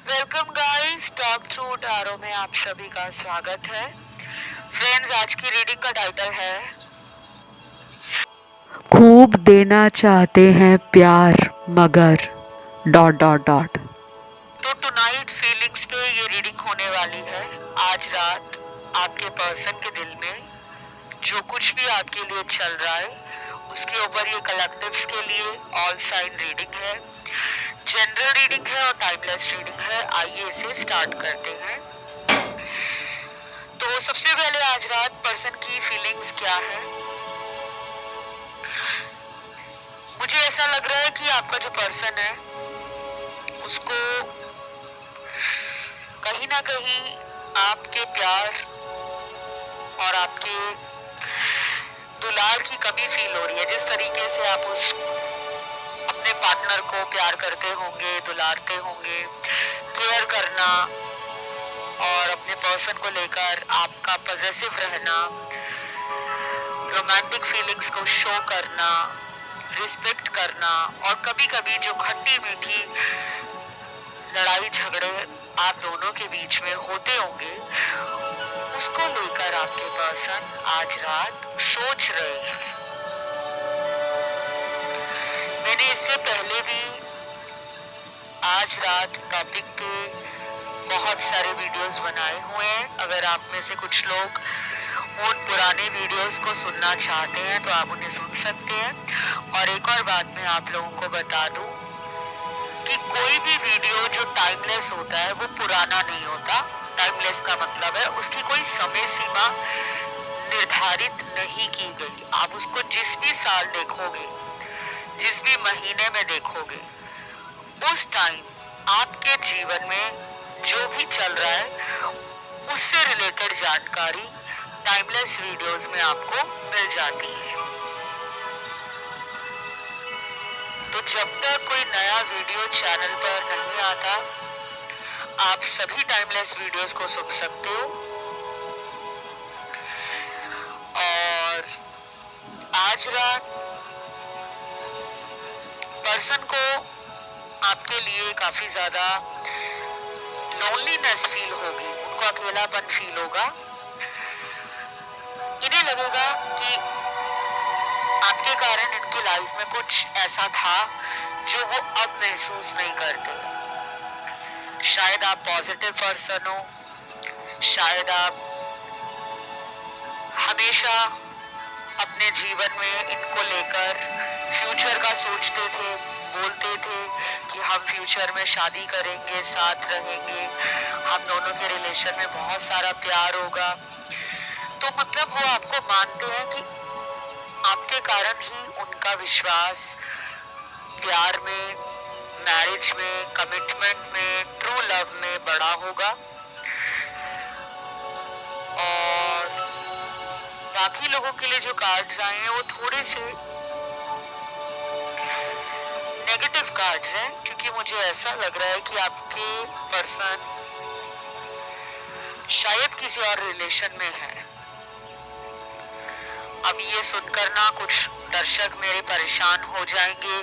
Welcome guys, talk to टारो में आप सभी का स्वागत है। फ्रेंड्स, आज की रीडिंग का टाइटल है खूब देना चाहते हैं प्यार मगर डॉट डॉट डॉट। तो टुनाइट फीलिंग्स पे ये रीडिंग होने वाली है। आज रात आपके पर्सन के दिल में जो कुछ भी आपके लिए चल रहा है उसके ऊपर ये कलेक्टिव्स के लिए ऑल साइन रीडिंग है, जनरल रीडिंग है और टाइमलेस रीडिंग है। आइए इसे स्टार्ट करते हैं। तो सबसे पहले आज रात पर्सन की फीलिंग्स क्या है। मुझे ऐसा लग रहा है कि आपका जो पर्सन है उसको कहीं ना कहीं आपके प्यार और आपके दुलार की कमी फील हो रही है। जिस तरीके से आप उस अपने पार्टनर को प्यार करते होंगे, दुलारते होंगे, केयर करना और अपने पर्सन को लेकर आपका पॉजिटिव रहना, रोमांटिक फीलिंग्स को शो करना, रिस्पेक्ट करना और कभी कभी जो खट्टी मीठी लड़ाई झगड़े आप दोनों के बीच में होते होंगे उसको लेकर आपके पर्सन आज रात सोच रहे हैं। मैंने इससे पहले भी आज रात टॉपिक पे बहुत सारे वीडियोस बनाए हुए हैं। अगर आप में से कुछ लोग उन पुराने वीडियोस को सुनना चाहते हैं तो आप उन्हें सुन सकते हैं। और एक और बात मैं आप लोगों को बता दूं कि कोई भी वीडियो जो टाइमलेस होता है वो पुराना नहीं होता। टाइमलेस का मतलब है उसकी कोई समय सीमा निर्धारित नहीं की गई। आप उसको जिस भी साल देखोगे, जिस भी महीने में देखोगे, उस टाइम आपके जीवन में जो भी चल रहा है उससे रिलेटेड जानकारी टाइमलेस वीडियोस में आपको मिल जाती है। तो जब तक कोई नया वीडियो चैनल पर नहीं आता आप सभी टाइमलेस वीडियोस को सुन सकते हो। और आज रात पर्सन को आपके लिए काफी ज्यादा लोनलीनेस फील होगी, उनको अकेलापन फील होगा। इन्हें लगेगा कि आपके कारण इनकी लाइफ में कुछ ऐसा था जो वो अब महसूस नहीं करते। शायद आप पॉजिटिव पर्सन हो, शायद आप हमेशा अपने जीवन में इनको लेकर फ्यूचर का सोचते थे, बोलते थे कि हम फ्यूचर में शादी करेंगे, साथ रहेंगे, हम दोनों के रिलेशन में बहुत सारा प्यार होगा। तो मतलब वो आपको मानते हैं कि आपके कारण ही उनका विश्वास प्यार में, मैरिज में, कमिटमेंट में, ट्रू लव में बड़ा होगा। और बाकी लोगों के लिए जो कार्ड्स आए हैं वो थोड़े से नेगेटिव कार्ड्स हैं, क्योंकि मुझे ऐसा लग रहा है कि आपके पर्सन शायद किसी और रिलेशन में है। अब ये सुनकर ना कुछ दर्शक मेरे परेशान हो जाएंगे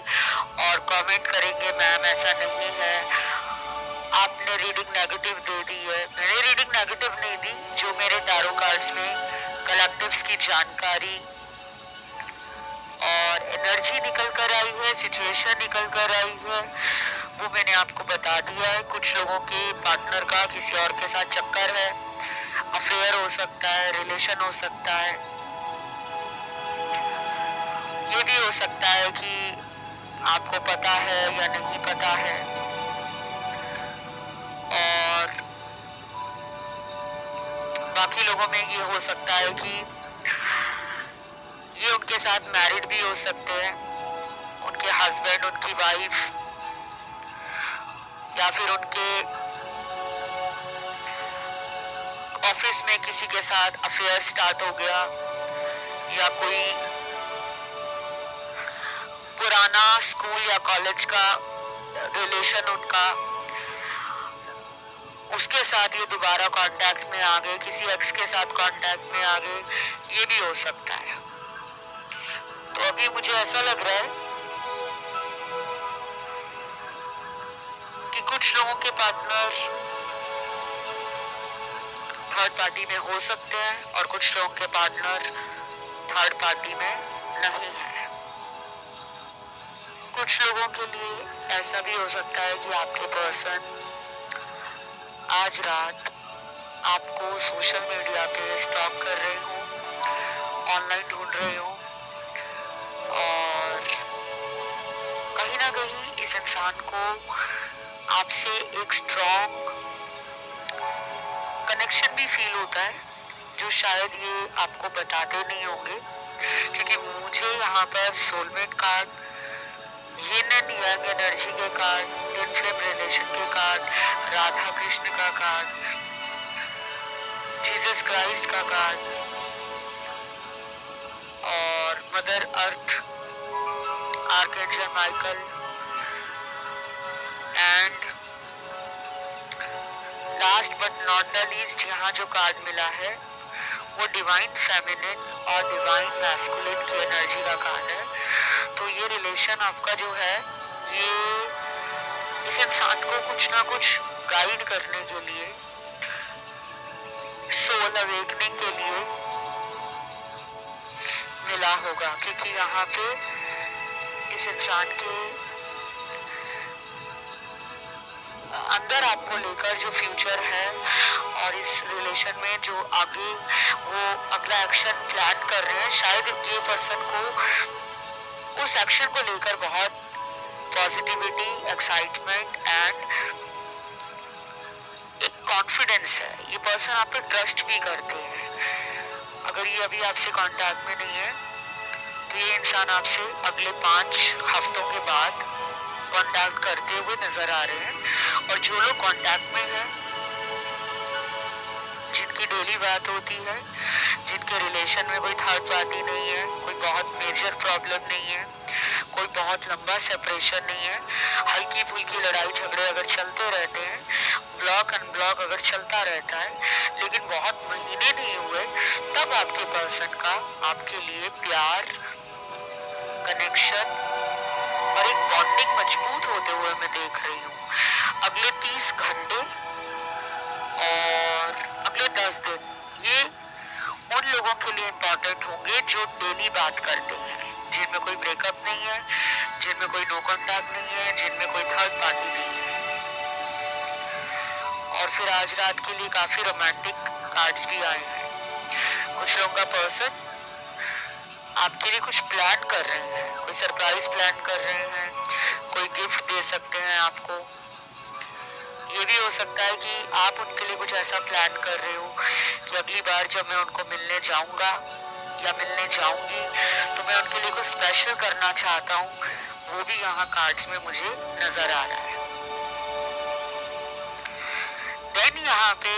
और कमेंट करेंगे मैम ऐसा नहीं है, आपने रीडिंग नेगेटिव दे दी है। मैंने रीडिंग नेगेटिव नहीं दी, जो मेरे टैरो कार्ड्स में कलेक्टिव्स की जानकारी और एनर्जी निकल कर आई है, सिचुएशन निकल कर आई है, वो मैंने आपको बता दिया है। कुछ लोगों के पार्टनर का किसी और के साथ चक्कर है, अफेयर हो सकता है, रिलेशन हो सकता है। ये भी हो सकता है कि आपको पता है या नहीं पता है। और बाकी लोगों में ये हो सकता है कि ये उनके साथ मैरिड भी हो सकते हैं, उनके हस्बैंड, उनकी वाइफ, या फिर उनके ऑफिस में किसी के साथ अफेयर स्टार्ट हो गया, या कोई पुराना स्कूल या कॉलेज का रिलेशन उनका, उसके साथ ये दोबारा कांटेक्ट में आ गए, किसी एक्स के साथ कांटेक्ट में आ गए, ये भी हो सकता है। तो अभी मुझे ऐसा लग रहा है कि कुछ लोगों के पार्टनर थर्ड पार्टी में हो सकते हैं और कुछ लोगों के पार्टनर थर्ड पार्टी में नहीं है। कुछ लोगों के लिए ऐसा भी हो सकता है कि आपके पर्सन आज रात आपको सोशल मीडिया पे स्टॉक कर रहे हो, ऑनलाइन ढूंढ रहे हो और कहीं ना कहीं इस इंसान को आपसे एक स्ट्रॉन्ग कनेक्शन भी फील होता है, जो शायद ये आपको बताते नहीं होंगे। क्योंकि मुझे यहाँ पर soulmate card, yin and yang energy के कार्ड, ट्विन फ्लेम रिलेशन के कार्ड, राधा कृष्ण का कार्ड, जीसस क्राइस्ट का कार्ड और mother earth, archangel Michael and last but not the least यहाँ जो कार्ड मिला है वो डिवाइन फेमिनिन और डिवाइन मैस्कुलिन की एनर्जी का कार्ड है। तो ये रिलेशन आपका जो है, ये इस इंसान को कुछ ना कुछ गाइड करने के लिए, सोल अवेकनिंग के लिए मिला होगा। क्योंकि यहाँ पे इस इंसान के अंदर आपको लेकर जो फ्यूचर है और इस रिलेशन में जो आगे वो अगला एक्शन प्लान कर रहे हैं, शायद ये पर्सन को उस एक्शन को लेकर बहुत पॉजिटिविटी, एक्साइटमेंट एंड एक कॉन्फिडेंस है। ये पर्सन आप पे ट्रस्ट भी करते हैं। अगर ये अभी आपसे कांटेक्ट में नहीं है तो ये इंसान आपसे अगले 5 हफ्तों के बाद कांटेक्ट करते हुए नजर आ रहे हैं। और जो लोग कांटेक्ट में हैं, जिनकी डेली बात होती है, जिनके रिलेशन में कोई थर्ड पार्टी नहीं है, कोई बहुत मेजर प्रॉब्लम नहीं है, कोई बहुत लंबा सेपरेशन नहीं है, हल्की फुल्की लड़ाई झगड़े अगर चलते रहते हैं, ब्लॉक अनब्लॉक अगर चलता रहता है, लेकिन बहुत महीने नहीं हुए, तब आपके पर्सन का आपके लिए प्यार, कनेक्शन और एक बॉन्डिंग मजबूत होते हुए मैं देख रही हूँ। अगले 30 घंटे और अगले 10 दिन ये उन लोगों के लिए इम्पोर्टेंट होंगे जो डेली बात करते हैं, जिनमें कोई ब्रेकअप नहीं है, जिनमें कोई नो कॉन्टैक्ट नहीं है, जिनमें कोई थर्ड पार्टी नहीं है। और फिर आज रात के लिए काफी रोमांटिक कार्ड्स भी आए हैं। कुछ लोगों का पर्सन आपके लिए कुछ प्लान कर रहे हैं, कोई सरप्राइज प्लान कर रहे हैं, कोई गिफ्ट दे सकते हैं आपको। ये भी हो सकता है कि आप उनके लिए कुछ ऐसा प्लान कर रहे हो कि अगली बार जब मैं उनको मिलने जाऊंगा या मिलने जाऊंगी तो मैं उनके लिए कुछ स्पेशल करना चाहता हूँ। वो भी यहाँ कार्ड्स में मुझे नजर आ रहा है। देन यहाँ पे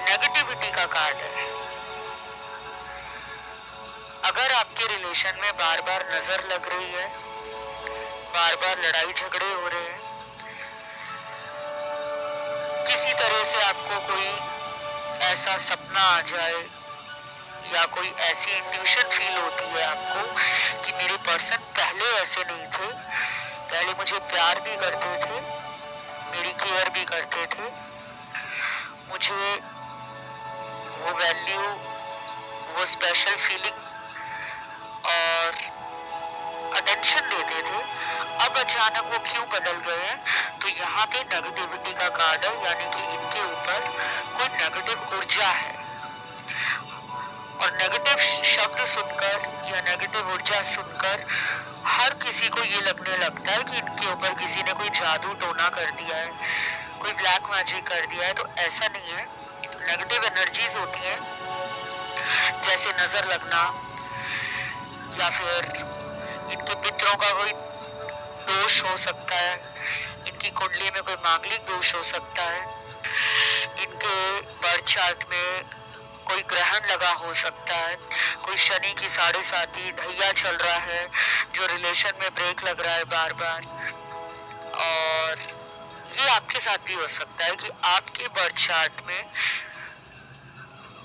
नेगेटिविटी का कार्ड है। अगर आपके रिलेशन में बार बार नजर लग रही है, बार बार लड़ाई झगड़े हो रहे हैं, किसी तरह से आपको कोई ऐसा सपना आ जाए या कोई ऐसी इंट्यूशन फील होती है आपको कि मेरे पर्सन पहले ऐसे नहीं थे, पहले मुझे प्यार भी करते थे, मेरी केयर भी करते थे, मुझे वो वैल्यू, वो स्पेशल फीलिंग और अटेंशन देते थे, अब अचानक वो क्यों बदल गए हैं। तो यहाँ पे नेगेटिविटी का कार्ड है, यानी कि इनके ऊपर कोई नेगेटिव ऊर्जा है। और नेगेटिव शब्द सुनकर या नेगेटिव ऊर्जा सुनकर हर किसी को ये लगने लगता है कि इनके ऊपर किसी ने कोई जादू टोना कर दिया है, कोई ब्लैक मैजिक कर दिया है। तो ऐसा नहीं है। नेगेटिव एनर्जीज होती हैं, जैसे नजर लगना या फिर इनके पितरों का कोई दोष हो सकता है, इनकी कुंडली में कोई मांगलिक दोष हो सकता है, इनके बर्थ चार्ट में कोई ग्रहण लगा हो सकता है, कोई शनि की 7.5 ढैया चल रहा है जो रिलेशन में ब्रेक लग रहा है बार बार। और ये आपके साथ भी हो सकता है कि आपके बर्थ चार्ट में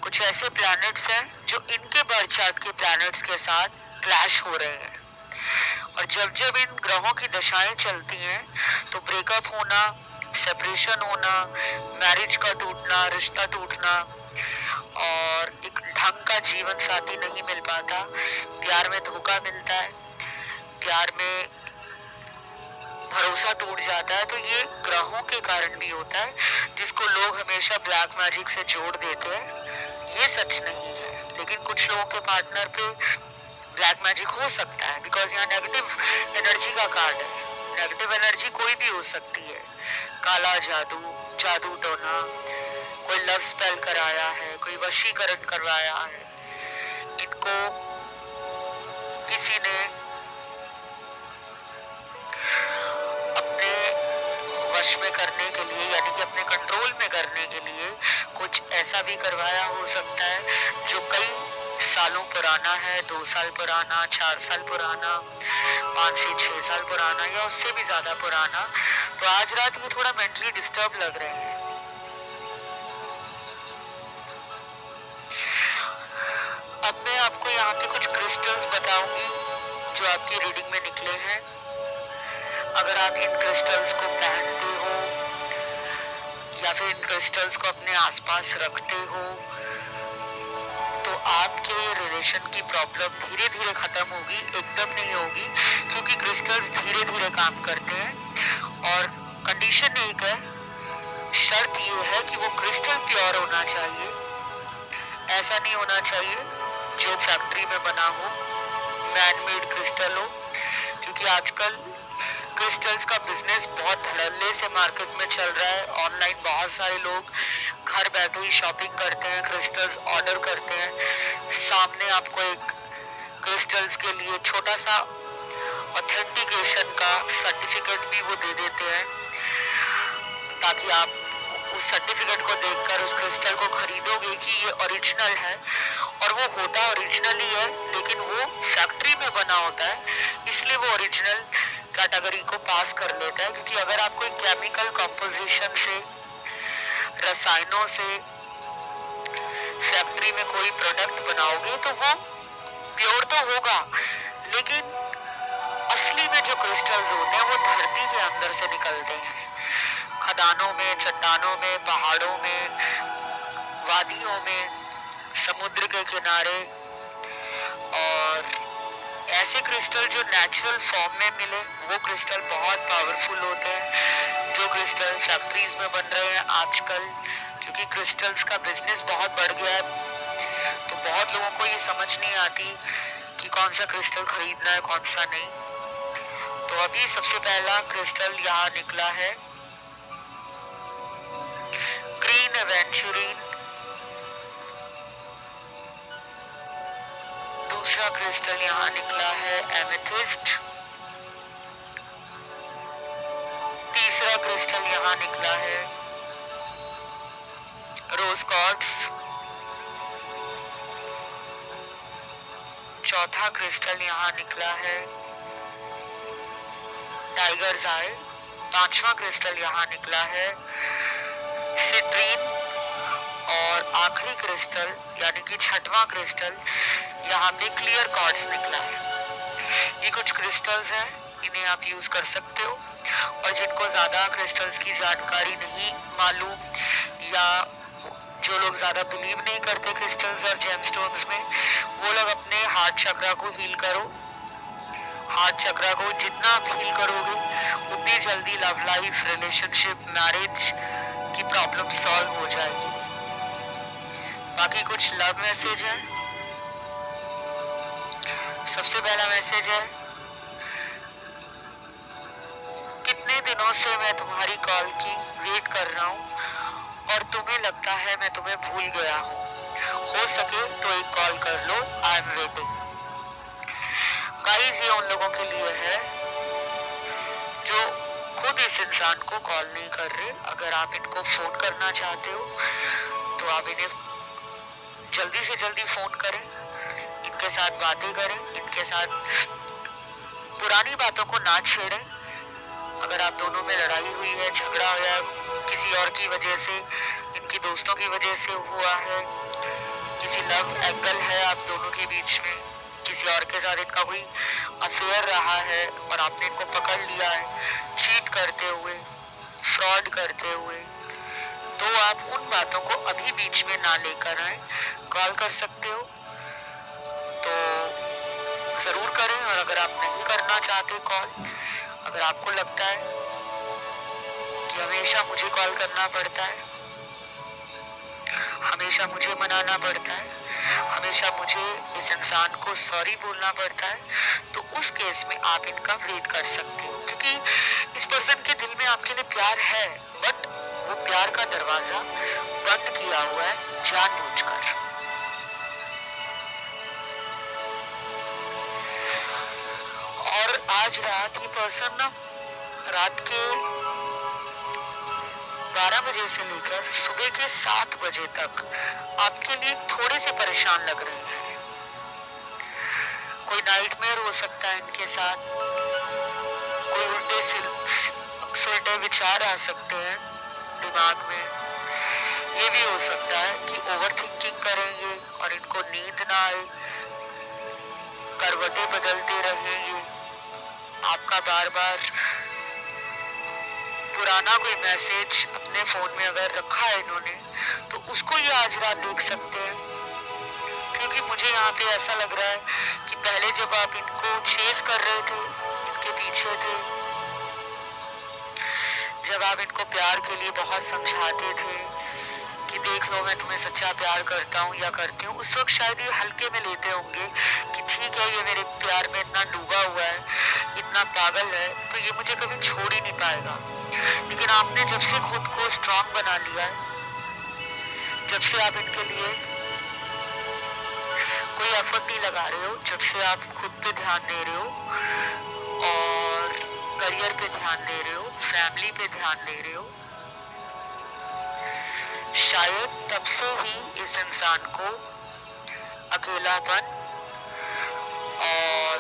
कुछ ऐसे प्लैनेट्स हैं जो इनके बर्थ चार्ट के प्लैनेट्स के साथ क्लैश हो रहे हैं। और जब जब इन ग्रहों की दशाएं चलती हैं तो ब्रेकअप होना, सेपरेशन होना, मैरिज का टूटना, रिश्ता टूटना और एक ढंग का जीवन साथी नहीं मिल पाता, प्यार में धोखा मिलता है, प्यार में भरोसा टूट जाता है, तो ये ग्रहों के कारण भी होता है, जिसको लोग हमेशा ब्लैक मैजिक से जोड़ देते हैं। ये सच नहीं है, लेकिन कुछ लोगों के पार्टनर पे ब्लैक मैजिक हो सकता है, बिकॉज यहाँ नेगेटिव एनर्जी का कार्ड है। नेगेटिव एनर्जी कोई भी हो सकती है, काला जादू, जादू टोना, कोई लव स्पेल कराया है, कोई वशीकरण करवाया है, इनको किसी ने अपने वश में करने के लिए, यानी कि अपने कंट्रोल में करने के लिए कुछ ऐसा भी करवाया हो सकता है जो कई सालों पुराना है, 2 साल पुराना, 4 साल पुराना, 5 से 6 साल पुराना या उससे भी ज्यादा पुराना। तो आज रात ये थोड़ा मेंटली डिस्टर्ब लग रहे हैं। अब मैं आपको यहाँ पे कुछ क्रिस्टल्स बताऊंगी जो आपकी रीडिंग में निकले हैं। अगर आप इन क्रिस्टल्स को पहनते हो या फिर इन क्रिस्टल्स को अपने आसपास रखते हो तो आपके रिलेशन की प्रॉब्लम धीरे धीरे खत्म होगी, एकदम नहीं होगी, क्योंकि क्रिस्टल्स धीरे धीरे काम करते हैं। और कंडीशन एक है, शर्त ये है कि वो क्रिस्टल प्योर होना चाहिए, ऐसा नहीं होना चाहिए जो फैक्ट्री में बना हो, मैन मेड क्रिस्टल हो, क्योंकि आजकल क्रिस्टल्स का बिजनेस बहुत धड़ल्ले से मार्केट में चल रहा है। ऑनलाइन बहुत सारे लोग घर बैठे ही शॉपिंग करते हैं, क्रिस्टल्स ऑर्डर करते हैं, सामने आपको एक क्रिस्टल्स के लिए छोटा सा ऑथेंटिकेशन का सर्टिफिकेट भी वो दे देते हैं, ताकि आप उस सर्टिफिकेट को देखकर उस क्रिस्टल को खरीदोगे कि ये ओरिजिनल है। और वो होता ओरिजिनल ही है, लेकिन वो फैक्ट्री में बना होता है, इसलिए वो ओरिजिनल कैटेगरी को पास कर लेता है। क्योंकि अगर आप कोई केमिकल कंपोजिशन से, रसायनों से फैक्ट्री में कोई प्रोडक्ट बनाओगे तो वो प्योर तो होगा, लेकिन असली में जो क्रिस्टल्स होते हैं वो धरती के अंदर से निकलते हैं, खदानों में, चट्टानों में, पहाड़ों में, वादियों में, समुद्र के किनारे। और ऐसे क्रिस्टल जो नेचुरल फॉर्म में मिले वो क्रिस्टल बहुत पावरफुल होते हैं। जो क्रिस्टल फैक्ट्रीज में बन रहे हैं आजकल, क्योंकि क्रिस्टल्स का बिजनेस बहुत बढ़ गया है, तो बहुत लोगों को ये समझ नहीं आती कि कौन सा क्रिस्टल खरीदना है, कौन सा नहीं। तो अभी सबसे पहला क्रिस्टल यहाँ निकला है ग्रीन एवेंचुरिन, दूसरा क्रिस्टल यहाँ निकला है एमेथिस्ट, तीसरा क्रिस्टल यहाँ निकला है रोज क्वार्ट्ज, चौथा क्रिस्टल यहाँ निकला है टाइगर्स आई, पांचवा क्रिस्टल यहाँ निकला है सिट्रीन, और आखिरी क्रिस्टल यानी कि छठवां क्रिस्टल यहाँ पे क्लियर क्वार्ट्ज निकला है। ये कुछ क्रिस्टल्स हैं, इन्हें आप यूज कर सकते हो। और जिनको ज्यादा क्रिस्टल्स की जानकारी नहीं मालूम, या जो लोग ज्यादा बिलीव नहीं करते क्रिस्टल्स और जेमस्टोन्स में, वो लोग अपने हार्ट चक्रा को हील करो। हार्ट चक्रा को जितना आप हील करोगे उतनी जल्दी लव लाइफ, रिलेशनशिप, मैरिज की प्रॉब्लम सॉल्व हो जाएगी। बाकी कुछ लव मैसेज है। सबसे पहला मैसेज है, कितने दिनों से मैं तुम्हारी कॉल की वेट कर रहा हूँ और तुम्हें लगता है मैं तुम्हें भूल गया हूँ, हो सके तो एक कॉल कर लो, आई एम वेटिंग। गाइस, ये उन लोगों के लिए है जो खुद इस इंसान को कॉल नहीं कर रहे। अगर आप इनको फोन करना चाहते हो तो आप इन्हें जल्दी से जल्दी फोन करें, इनके साथ बातें करें, इनके साथ पुरानी बातों को ना छेड़ें। अगर आप दोनों में लड़ाई हुई है, झगड़ा हुआ, किसी और की वजह से, इनकी दोस्तों की वजह से हुआ है, किसी लव एंगल है आप दोनों के बीच में, किसी और के साथ इनका कोई अफेयर रहा है और आपने इनको पकड़ लिया है चीट करते हुए, फ्रॉड करते हुए, तो आप उन बातों को अभी बीच में ना लेकर आए। कॉल कर सकते हो तो जरूर करें, और अगर आप नहीं करना चाहते कॉल, अगर आपको लगता है कि हमेशा मुझे कॉल करना पड़ता है, हमेशा मुझे मनाना पड़ता है, हमेशा मुझे इस इंसान को सॉरी बोलना पड़ता है, तो उस केस में आप इनका वेट कर सकते हो, क्योंकि इस पर्सन के दिल में आपके लिए प्यार है, बट वो प्यार का दरवाजा बंद किया हुआ है जानबूझकर। और आज रात ये पर्सन ना रात के 12 बजे से लेकर सुबह के 7 बजे तक आपके लिए थोड़े से परेशान लग रहे हैं। कोई नाइटमेयर हो सकता है इनके साथ, कोई उल्टे सुलटे विचार आ सकते हैं दिमाग में। ये भी हो सकता है कि ओवर थिंकिंग करेंगे और इनको नींद ना आए, करवटें बदलते रहेंगे। आपका बार बार पुराना कोई मैसेज अपने फोन में अगर रखा है इन्होंने, तो उसको ये आज रात देख सकते हैं, क्योंकि मुझे यहाँ पे ऐसा लग रहा है कि पहले जब आप इनको चेस कर रहे थे, इनके पीछे थे, जब आप इनको प्यार के लिए बहुत समझाते थे कि देख लो मैं तुम्हें सच्चा प्यार करता हूँ या करती हूँ, उस वक्त शायद ये हल्के में लेते होंगे कि ठीक है ये मेरे प्यार में इतना डूबा हुआ है, इतना पागल है, तो ये मुझे कभी छोड़ ही नहीं पाएगा। लेकिन आपने जब से खुद को स्ट्रांग बना लिया है, जब से आप इनके लिए कोई एफर्ट नहीं लगा रहे हो, जब से आप खुद पे ध्यान दे रहे हो और करियर पे ध्यान दे रहे हो, फैमिली पे ध्यान दे रहे हो, शायद तब से ही इस इंसान को अकेलापन और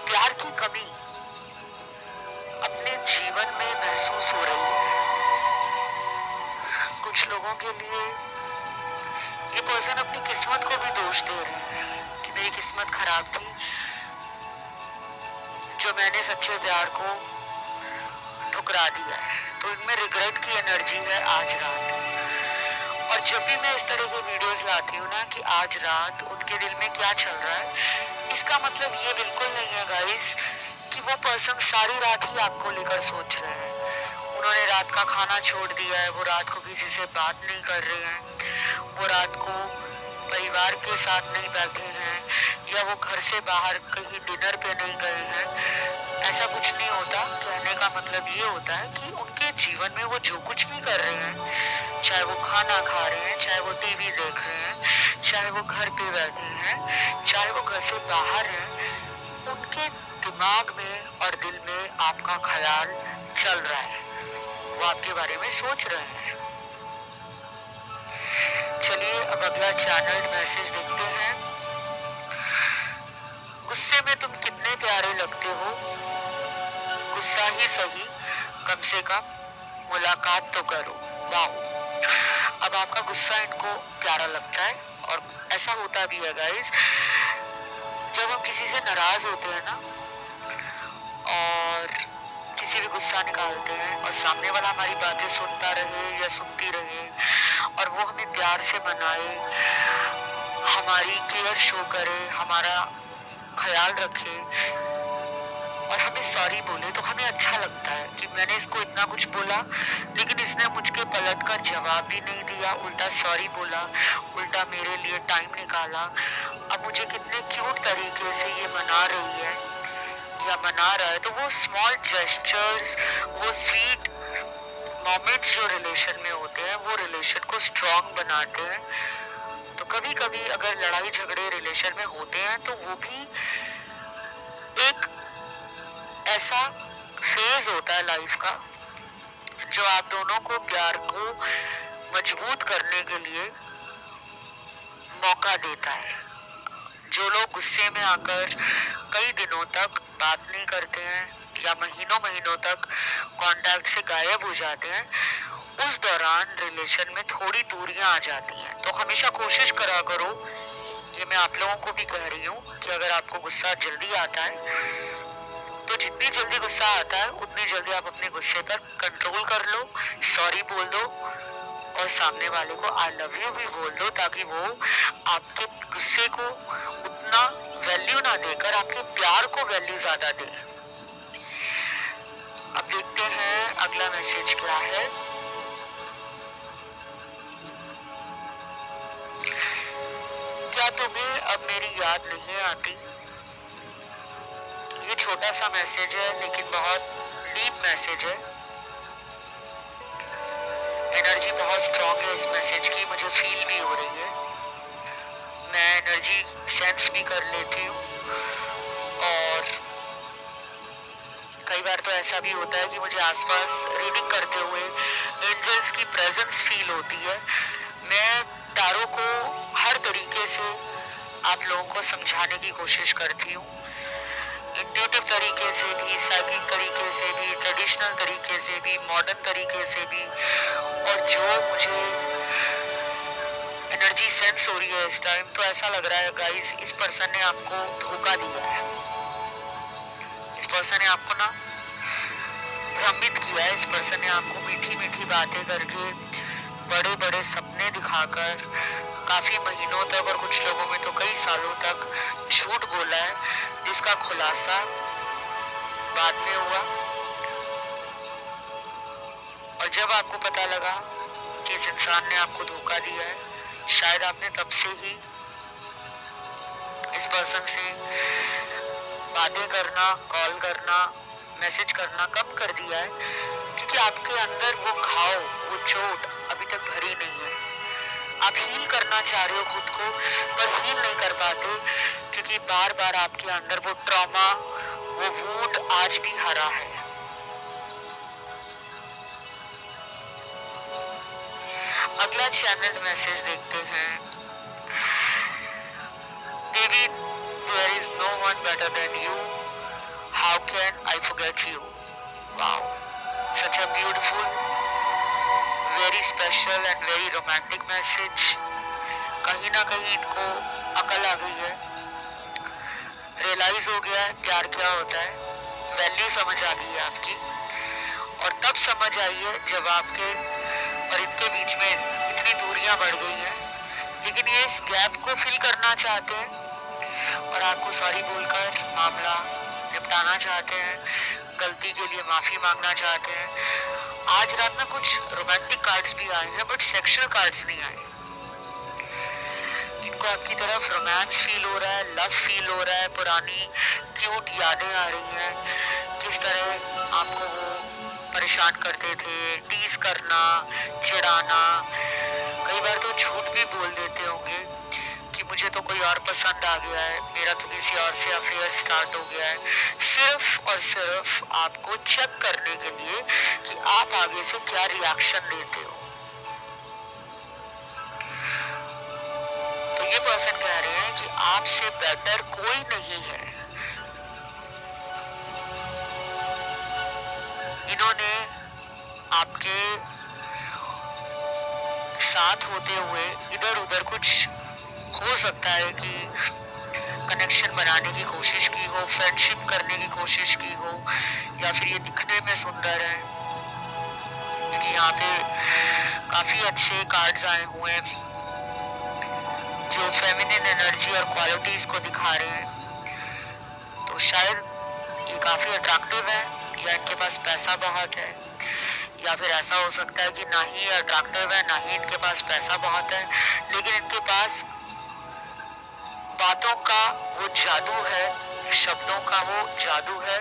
प्यार की कमी अपने जीवन में महसूस हो रही है। कुछ लोगों के लिए ये पर्सन अपनी किस्मत को भी दोष दे रहे हैं कि मेरी किस्मत खराब थी, जो मैंने सच्चे प्यार को ठुकरा दिया है। तो इनमें रिग्रेट की एनर्जी है आज रात। और जब भी मैं इस तरह के वीडियोस लाती हूँ ना कि आज रात उनके दिल में क्या चल रहा है, इसका मतलब ये बिल्कुल नहीं है गाइस कि वो पर्सन सारी रात ही आपको लेकर सोच रहे हैं। उन्होंने रात का खाना छोड़ दिया है, वो रात को किसी से बात नहीं कर रहे हैं, वो रात को परिवार के साथ नहीं बैठे हैं, या वो घर से बाहर कहीं डिनर पे नहीं गए हैं। ऐसा कुछ नहीं होता। कहने का मतलब ये होता है कि उनके जीवन में वो जो कुछ भी कर रहे हैं, चाहे वो खाना खा रहे हैं, चाहे वो टीवी देख रहे हैं, चाहे वो घर पे बैठे हैं, चाहे वो घर से बाहर हैं, उनके दिमाग में और दिल में आपका ख्याल चल रहा है, वो आपके बारे में सोच रहे हैं। चलिए अब अगला चैनल मैसेज देखते हैं। गुस्से में तुम कितने प्यारे लगते हो, गुस्सा ही सही, कम से कम मुलाकात तो करो। वाह, अब आपका गुस्सा इनको प्यारा लगता है। और ऐसा होता भी है गाइस, जब हम किसी से नाराज होते हैं ना और किसी भी गुस्सा निकालते हैं और सामने वाला हमारी बातें सुनता रहे या सुनती रहे और वो हमें प्यार से मनाए, हमारी केयर शो करे, हमारा ख्याल रखे और हमें सॉरी बोले, तो हमें अच्छा लगता है कि मैंने इसको इतना कुछ बोला लेकिन इसने मुझके पलट कर जवाब भी नहीं दिया, उल्टा सॉरी बोला, उल्टा मेरे लिए टाइम निकाला। अब मुझे कितने क्यूट तरीके से ये मना रही है या मना रहा है। तो वो स्मॉल जेस्चर्स, वो स्वीट मोमेंट्स जो रिलेशन में होते हैं, वो रिलेशन को स्ट्रॉन्ग बनाते हैं। तो कभी कभी अगर लड़ाई झगड़े रिलेशन में होते हैं तो वो भी एक ऐसा फेज होता है लाइफ का जो आप दोनों को प्यार को मजबूत करने के लिए मौका देता है। जो लोग गुस्से में आकर कई दिनों तक बात नहीं करते हैं या महीनों महीनों तक कांटेक्ट से गायब हो जाते हैं, उस दौरान रिलेशन में थोड़ी दूरियां आ जाती हैं। तो हमेशा कोशिश करा करो, ये मैं आप लोगों को भी कह रही हूँ कि अगर आपको गुस्सा जल्दी आता है तो जितनी जल्दी गुस्सा आता है उतनी जल्दी आप अपने गुस्से पर कंट्रोल कर लो, सॉरी बोल दो और सामने वाले को आई लव यू भी बोल दो, ताकि वो आपके गुस्से को उतना वैल्यू ना देकर आपके प्यार को वैल्यू ज्यादा दे। अब देखते हैं अगला मैसेज क्या है। क्या तुम्हें अब मेरी याद नहीं आती? ये छोटा सा मैसेज है लेकिन बहुत डीप मैसेज है। एनर्जी बहुत स्ट्रांग है इस मैसेज की, मुझे फील भी हो रही है, मैं एनर्जी सेंस भी कर लेती हूँ। और कई बार तो ऐसा भी होता है कि मुझे आसपास रीडिंग करते हुए एंजल्स की प्रेजेंस फील होती है। मैं तारों को हर तरीके से आप लोगों को समझाने की कोशिश करती हूँ, इंट्यूटिव तरीके से भी, साइकिक तरीके से भी, ट्रेडिशनल तरीके से भी, मॉडर्न तरीके से भी। और जो मुझे एनर्जी सेंस हो रही है इस टाइम, तो ऐसा लग रहा है गाइस इस पर्सन ने आपको धोखा दिया है, इस पर्सन ने आपको ना भ्रमित किया है, इस पर्सन ने आपको मीठी मीठी बातें करके, बड़े बड़े सपने दिखाकर, काफी महीनों तक और कुछ लोगों में तो कई सालों तक झूठ बोला है, जिसका खुलासा बाद में हुआ। और जब आपको पता लगा कि इस इंसान ने आपको धोखा दिया है, शायद आपने तब से ही इस पर्सन से बातें करना, कॉल करना, मैसेज करना कम कर दिया है, क्योंकि आपके अंदर वो घाव, वो चोट अभी तक भरी नहीं है। आप हील करना चाह रहे हो खुद को, पर हील नहीं कर पाते, क्योंकि बार बार आपके अंदर वो ट्रॉमा, वो वूंड आज भी हरा है। अगला चैनल मैसेज देखते हैं। David, there is no one better than you. How can I forget you? Wow, such a beautiful, very special and very romantic message. कहीं ना कहीं इनको अकल आ गई है, रियलाइज हो गया है प्यार क्या होता है, वैल्यू समझ आ गई है आपकी। और तब समझ आई है जब आपके और इनके बीच में इतनी दूरियां बढ़ गई हैं, लेकिन ये इस गैप को फिल करना चाहते हैं और आपको सॉरी बोलकर मामला निपटाना चाहते हैं, गलती के लिए माफी मांगना चाहते हैं। आज रात में कुछ रोमांटिक कार्ड्स भी आए हैं, बट सेक्सुअल कार्ड्स नहीं आए। इनको आपकी तरफ रोमांस फील हो रहा है, लव फील हो रहा है, पुरानी क्यूट यादें आ रही हैं, किस तरह आपको वो परेशान करते थे, टीज करना, चिढ़ाना, कई बार तो झूठ भी बोल देते होंगे कि मुझे तो कोई और पसंद आ गया है, मेरा तो किसी और से अफेयर स्टार्ट हो गया है, सिर्फ और सिर्फ आपको चेक करने के लिए कि आप आगे से क्या रिएक्शन देते हो। तो ये पर्सन कह रहे हैं कि आपसे बेटर कोई नहीं है। इन्होंने आपके साथ होते हुए इधर उधर कुछ, हो सकता है कि कनेक्शन बनाने की कोशिश की हो, फ्रेंडशिप करने की कोशिश की हो, या फिर ये दिखने में सुंदर है, क्योंकि यहाँ पे काफी अच्छे कार्ड्स आए हुए हैं जो फेमिनिन एनर्जी और क्वालिटीज को दिखा रहे हैं। तो शायद ये काफी अट्रैक्टिव है, या इनके पास पैसा बहुत है, या फिर ऐसा हो सकता है कि ना ही अट्रैक्टिव है ना ही इनके पास पैसा बहुत है, लेकिन इनके पास बातों का वो जादू है, शब्दों का वो जादू है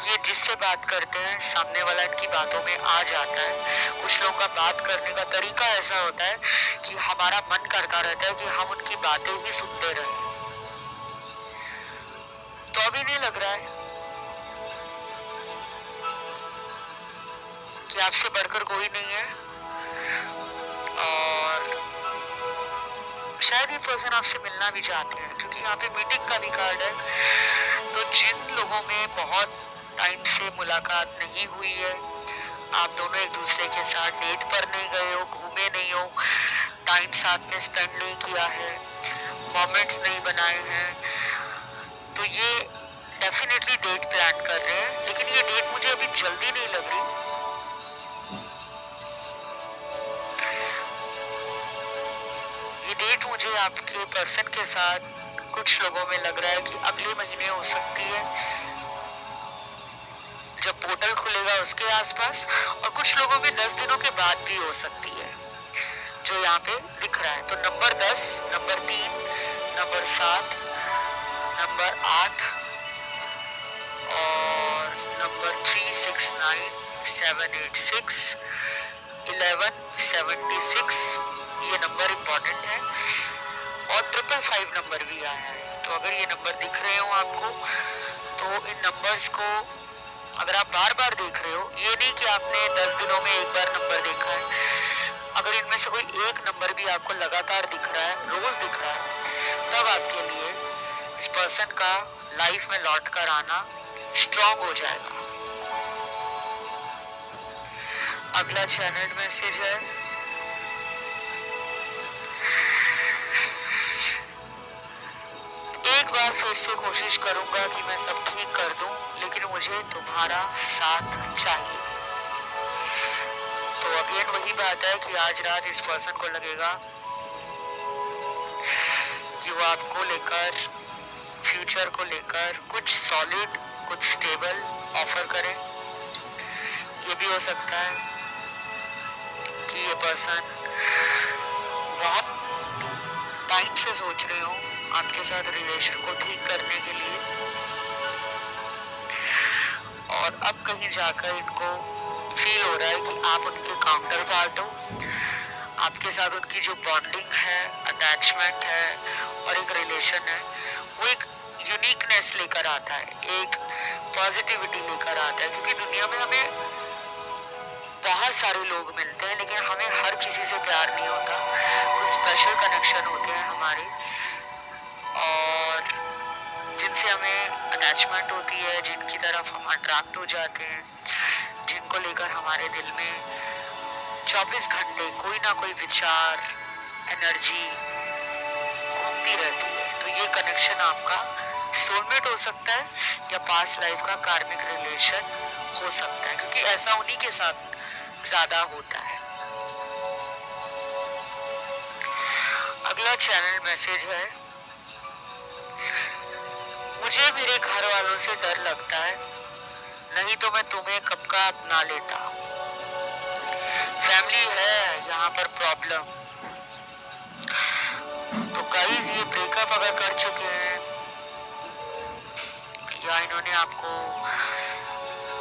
कि ये जिससे बात करते हैं सामने वाला इनकी बातों में आ जाता है। कुछ लोगों का बात करने का तरीका ऐसा होता है कि हमारा मन करता रहता है कि हम उनकी बातें ही सुनते रहें। तो अभी नहीं लग रहा है कि आपसे बढ़कर कोई नहीं है, और शायद ये पर्सन आपसे मिलना भी चाहते हैं, क्योंकि यहाँ पे मीटिंग का भी कार्ड है। तो जिन लोगों में बहुत टाइम से मुलाकात नहीं हुई है, आप दोनों एक दूसरे के साथ डेट पर नहीं गए हो, घूमे नहीं हो, टाइम साथ में स्पेंड नहीं किया है, मोमेंट्स नहीं बनाए हैं, तो ये डेफिनेटली डेट प्लान कर रहे हैं, लेकिन ये डेट मुझे अभी जल्दी नहीं लग रही। ये डेट मुझे आपके पर्सन के साथ कुछ लोगों में लग रहा है कि अगले महीने हो सकती है, जब पोर्टल खुलेगा उसके आसपास, और कुछ लोगों में 10 दिनों के बाद भी हो सकती है, जो यहाँ पे दिख रहा है। तो नंबर 10, नंबर 3, नंबर 7, नंबर 8 और नंबर 3, 6, 9, 7, 8, 6, 11, 76, ये नंबर इम्पोर्टेंट है, और 555 नंबर भी आया है। तो अगर ये नंबर दिख रहे हो आपको, तो इन नंबर्स को अगर आप बार बार देख रहे हो, ये नहीं कि आपने 10 दिनों में एक बार नंबर देखा है, अगर इनमें से कोई एक नंबर भी आपको लगातार दिख रहा है, रोज दिख रहा है, तब आपके लिए इस पर्सन का लाइफ में लौट कर आना स्ट्रांग हो जाएगा। अगला चैनल मैसेज है, एक बार फिर से कोशिश करूंगा कि मैं सब ठीक कर दूं, लेकिन मुझे तुम्हारा साथ चाहिए। तो अगेन वही बात है कि आज रात इस पर्सन को लगेगा कि वो आपको लेकर, फ्यूचर को लेकर कुछ सॉलिड, कुछ स्टेबल ऑफर करें। ये भी हो सकता है कि ये पर्सन बहुत टाइम से सोच रहे हो आपके साथ रिलेशन को ठीक करने के लिए, और अब कहीं जाकर इनको फील हो रहा है कि आप उनके काउंटर पार्ट हो। आपके साथ उनकी जो बॉन्डिंग है, अटैचमेंट है और एक रिलेशन है, वो एक यूनिकनेस लेकर आता है, एक पॉजिटिविटी लेकर आता है। क्योंकि दुनिया में हमें बहुत सारे लोग मिलते हैं, लेकिन हमें हर किसी से प्यार नहीं होता। कुछ स्पेशल कनेक्शन होते हैं हमारे, और जिनसे हमें अटैचमेंट होती है, जिनकी तरफ हम अट्रैक्ट हो जाते हैं, जिनको लेकर हमारे दिल में 24 घंटे कोई ना कोई विचार, एनर्जी घूमती रहती है। तो ये कनेक्शन आपका सोलमेट हो सकता है या पास्ट लाइफ का कार्मिक रिलेशन हो सकता है, क्योंकि ऐसा उन्हीं के साथ ज्यादा होता है। अगला चैनल मैसेज है, मुझे मेरे घर वालों से डर लगता है, नहीं तो मैं तुम्हें कब का अपना लेता। फैमिली है यहाँ पर प्रॉब्लम। तो गाइस, ये ब्रेकअप अगर कर चुके हैं या इन्होंने आपको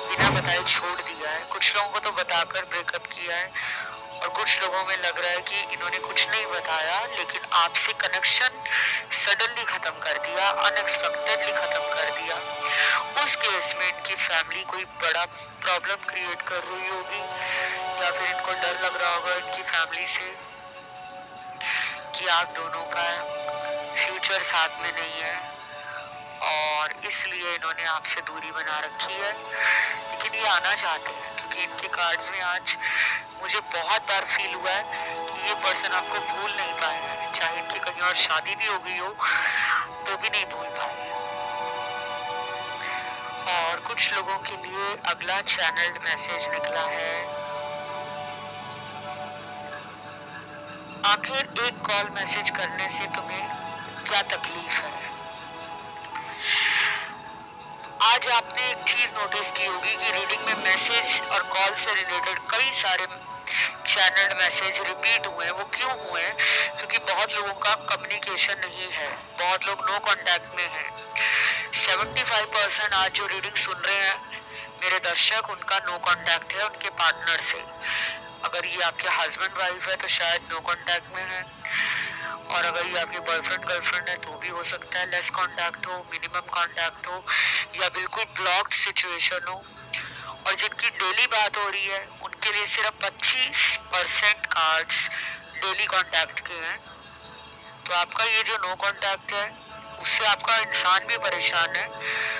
बिना बताए छोड़ दिया है, कुछ लोगों को तो बताकर ब्रेकअप किया है, और कुछ लोगों में लग रहा है कि इन्होंने कुछ नहीं बताया, लेकिन आपसे कनेक्शन सडनली खत्म कर दिया, अनएक्सपेक्टेडली खत्म कर दिया। उस केस में इनकी फैमिली कोई बड़ा प्रॉब्लम क्रिएट कर रही होगी, या फिर इनको डर लग रहा होगा इनकी फैमिली से कि आप दोनों का फ्यूचर साथ में नहीं है, और इसलिए इन्होंने आपसे दूरी बना रखी है। लेकिन ये आना चाहते हैं, क्योंकि इनके कार्ड्स में आज मुझे बहुत बार फील हुआ है कि ये पर्सन आपको भूल नहीं पाए हैं, चाहे इनकी कहीं और शादी भी हो गई हो तो भी नहीं भूल पाए। और कुछ लोगों के लिए अगला चैनल्ड मैसेज निकला है, आखिर एक कॉल मैसेज करने से तुम्हें क्या तकलीफ है। आज आपने एक चीज नोटिस की होगी कि रीडिंग में मैसेज और कॉल से रिलेटेड कई सारे चैनल्ड मैसेज रिपीट हुए हैं। वो क्यों हुए हैं? क्योंकि बहुत लोगों का कम्युनिकेशन नहीं है, बहुत लोग नो कांटेक्ट में हैं। 75% आज जो रीडिंग सुन रहे हैं मेरे दर्शक, उनका नो कांटेक्ट है उनके पार्टनर से। अगर ये आपके हस्बैंड वाइफ है तो शायद नो कांटेक्ट में है, और अगर ये आपके बॉयफ्रेंड गर्लफ्रेंड है तो भी हो सकता है लेस कांटेक्ट हो, मिनिमम कांटेक्ट हो, या बिल्कुल ब्लॉक्ड सिचुएशन हो। और जिनकी डेली बात हो रही है उनके लिए सिर्फ 25% कार्ड्स डेली कांटेक्ट के हैं। तो आपका ये जो नो कांटेक्ट है उससे आपका इंसान भी परेशान है,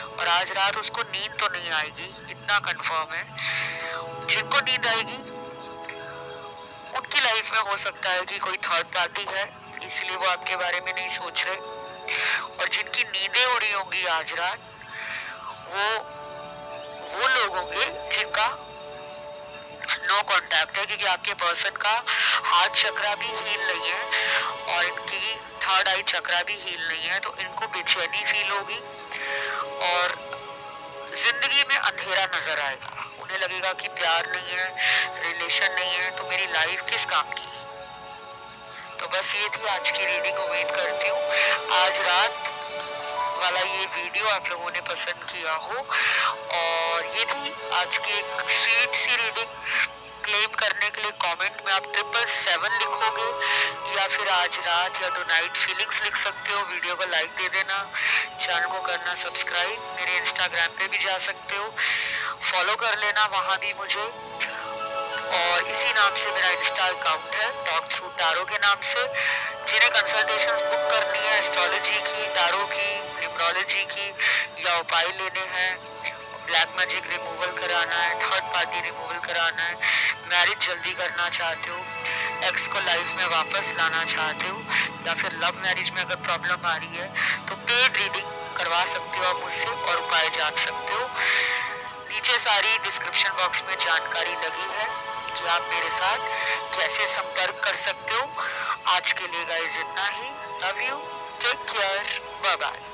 और आज रात उसको नींद तो नहीं आएगी, इतना कंफर्म है। जिनको नींद आएगी उनकी लाइफ में हो सकता है कि कोई थर्ड पार्टी है, इसलिए वो आपके बारे में नहीं सोच रहे। और जिनकी नींदें उड़ी होंगी आज रात, वो लोग होंगे जिनका नो कांटेक्ट है, क्योंकि आपके पर्सन का हार्ट चक्रा भी हील नहीं है और इनकी थर्ड आई चक्रा भी हील नहीं है, तो इनको बेचैनी फील होगी और जिंदगी में अंधेरा नजर आएगा। उन्हें लगेगा कि प्यार नहीं है, रिलेशन नहीं है, तो मेरी लाइफ किस काम की। तो बस ये थी आज की रीडिंग। उम्मीद करती हूँ आज रात वाला ये वीडियो आप लोगों ने पसंद किया हो। और ये थी आज की एक स्वीट सी रीडिंग। क्लेम करने के लिए कमेंट में आप 777 लिखोगे या फिर आज रात या तो नाइट फीलिंग्स लिख सकते हो। वीडियो को लाइक दे देना, चैनल को करना सब्सक्राइब। मेरे इंस्टाग्राम पे भी जा सकते हो, फॉलो कर लेना वहाँ भी मुझे। और इसी नाम से मेरा इंस्टा अकाउंट है, टॉक थ्रू टारो के नाम से। जिन्हें कंसल्टेशन बुक करनी है एस्ट्रोलॉजी की, टारो की, न्यूमरोलॉजी की या उपाय लेने हैं, ब्लैक मैजिक रिमूवल कराना है, थर्ड पार्टी रिमूवल कराना है, मैरिज जल्दी करना चाहते हो, एक्स को लाइफ में वापस लाना चाहते हो, या फिर लव मैरिज में अगर प्रॉब्लम आ रही है तो पेड रीडिंग करवा सकते हो आप मुझसे और उपाय जान सकते हो। नीचे सारी डिस्क्रिप्शन बॉक्स में जानकारी लगी है कि आप मेरे साथ कैसे संपर्क कर सकते हो। आज के लिए गाइस इतना ही। Love you, take care, bye bye.